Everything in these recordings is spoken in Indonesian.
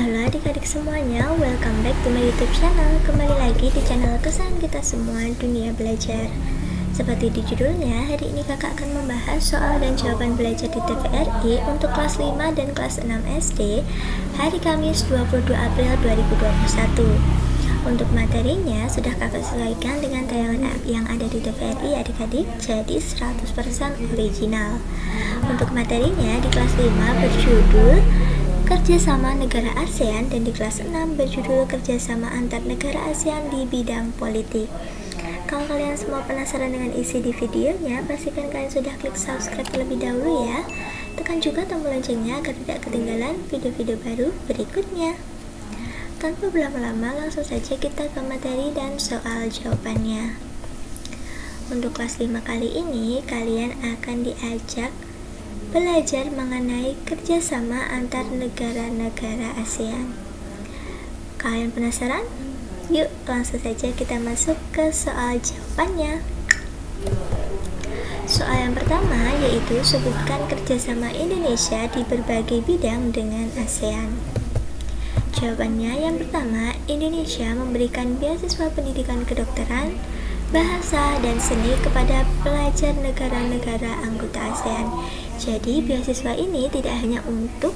Halo adik-adik semuanya, welcome back to my YouTube channel. Kembali lagi di channel kesayangan kita semua, Dunia Belajar. Seperti di judulnya, hari ini kakak akan membahas soal dan jawaban belajar di TVRI untuk kelas 5 dan kelas 6 SD hari Kamis 22 April 2021. Untuk materinya sudah kakak sesuaikan dengan tayangan yang ada di TVRI adik-adik, jadi 100% original. Untuk materinya di kelas 5 berjudul Kerjasama Negara ASEAN dan di kelas 6 berjudul Kerjasama Antar Negara ASEAN di Bidang Politik. Kalau kalian semua penasaran dengan isi di videonya, pastikan kalian sudah klik subscribe terlebih dahulu ya. Tekan juga tombol loncengnya agar tidak ketinggalan video-video baru berikutnya. Tanpa berlama-lama, langsung saja kita ke materi dan soal jawabannya. Untuk kelas 5 kali ini, kalian akan diajak belajar mengenai kerjasama antar negara-negara ASEAN. Kalian penasaran? Yuk langsung saja kita masuk ke soal jawabannya. Soal yang pertama yaitu sebutkan kerjasama Indonesia di berbagai bidang dengan ASEAN. Jawabannya yang pertama, Indonesia memberikan beasiswa pendidikan kedokteran, bahasa, dan seni kepada pelajar negara-negara anggota ASEAN. Jadi beasiswa ini tidak hanya untuk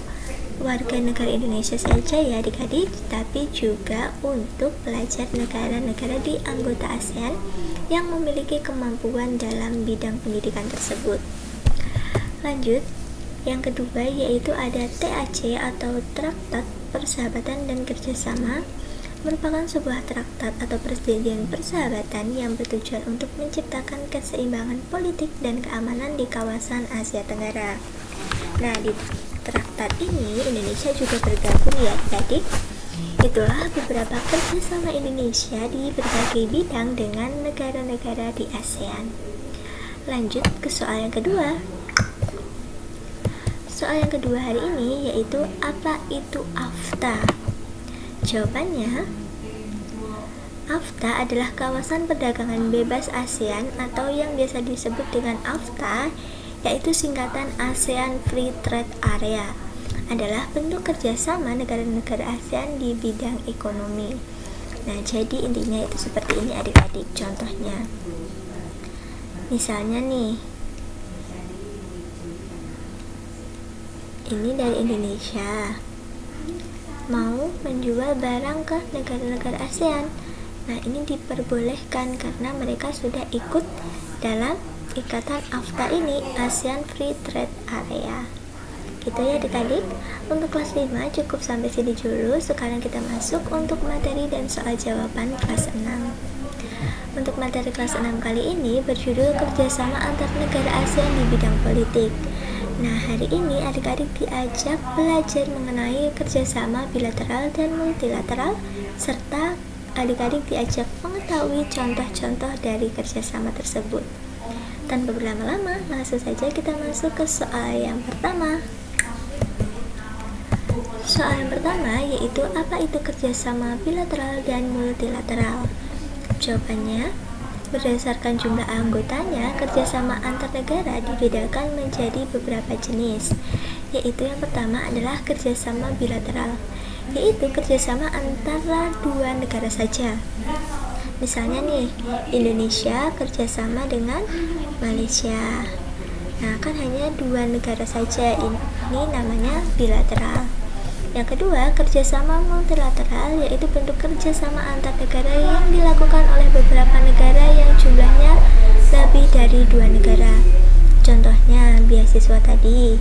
warga negara Indonesia saja ya adik-adik, tapi juga untuk pelajar negara-negara di anggota ASEAN yang memiliki kemampuan dalam bidang pendidikan tersebut. Lanjut, yang kedua yaitu ada TAC atau Traktat Persahabatan dan Kerjasama, merupakan sebuah traktat atau perjanjian persahabatan yang bertujuan untuk menciptakan keseimbangan politik dan keamanan di kawasan Asia Tenggara. Nah, di traktat ini Indonesia juga bergabung ya adik-adik. Itulah beberapa kerjasama Indonesia di berbagai bidang dengan negara-negara di ASEAN. Lanjut ke soal yang kedua. Soal yang kedua hari ini yaitu apa itu AFTA? Jawabannya, AFTA adalah kawasan perdagangan bebas ASEAN atau yang biasa disebut dengan AFTA, yaitu singkatan ASEAN Free Trade Area, adalah bentuk kerjasama negara-negara ASEAN di bidang ekonomi. Nah, jadi intinya itu seperti ini adik-adik. Contohnya, misalnya nih, ini dari Indonesia mau menjual barang ke negara-negara ASEAN. Nah, ini diperbolehkan karena mereka sudah ikut dalam ikatan AFTA ini, ASEAN Free Trade Area. Gitu ya adik-adik. Untuk kelas 5 cukup sampai sini dulu. Sekarang kita masuk untuk materi dan soal jawaban kelas 6. Untuk materi kelas 6 kali ini berjudul Kerjasama Antar Negara ASEAN di Bidang Politik. Nah, hari ini adik-adik diajak belajar mengenai kerjasama bilateral dan multilateral, serta adik-adik diajak mengetahui contoh-contoh dari kerjasama tersebut. Tanpa berlama-lama, langsung saja kita masuk ke soal yang pertama. Soal yang pertama yaitu apa itu kerjasama bilateral dan multilateral? Jawabannya, berdasarkan jumlah anggotanya, kerjasama antar negara dibedakan menjadi beberapa jenis, yaitu yang pertama adalah kerjasama bilateral, yaitu kerjasama antara dua negara saja. Misalnya nih, Indonesia kerjasama dengan Malaysia. Nah, kan hanya dua negara saja, ini namanya bilateral. Yang kedua, kerjasama multilateral, yaitu bentuk kerjasama antar negara yang dilakukan oleh beberapa negara yang jumlahnya lebih dari dua negara. Contohnya, beasiswa tadi.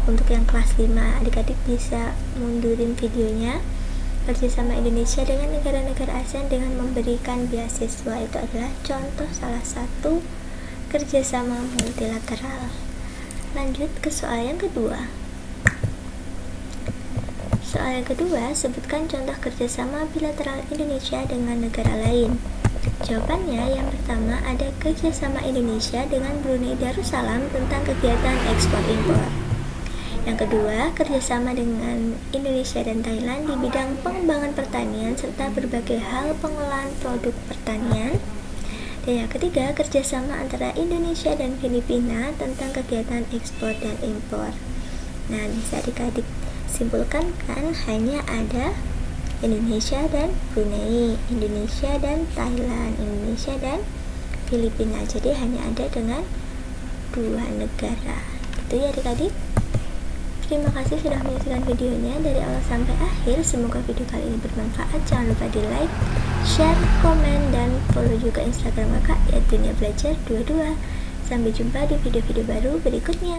Untuk yang kelas 5, adik-adik bisa mundurin videonya. Kerjasama Indonesia dengan negara-negara ASEAN dengan memberikan beasiswa, itu adalah contoh salah satu kerjasama multilateral. Lanjut ke soal yang kedua. Soal yang kedua, sebutkan contoh kerjasama bilateral Indonesia dengan negara lain. Jawabannya yang pertama ada kerjasama Indonesia dengan Brunei Darussalam tentang kegiatan ekspor-impor. Yang kedua, kerjasama dengan Indonesia dan Thailand di bidang pengembangan pertanian serta berbagai hal pengolahan produk pertanian. Dan yang ketiga, kerjasama antara Indonesia dan Filipina tentang kegiatan ekspor dan impor. Nah, bisa adik-adik simpulkan kan hanya ada Indonesia dan Brunei, Indonesia dan Thailand, Indonesia dan Filipina. Jadi hanya ada dengan 2 negara. Gitu ya adik-adik. Terima kasih sudah menyaksikan videonya dari awal sampai akhir. Semoga video kali ini bermanfaat. Jangan lupa di like, share, komen, dan follow juga Instagram kakak @duniabelajar22. Sampai jumpa di video-video baru berikutnya.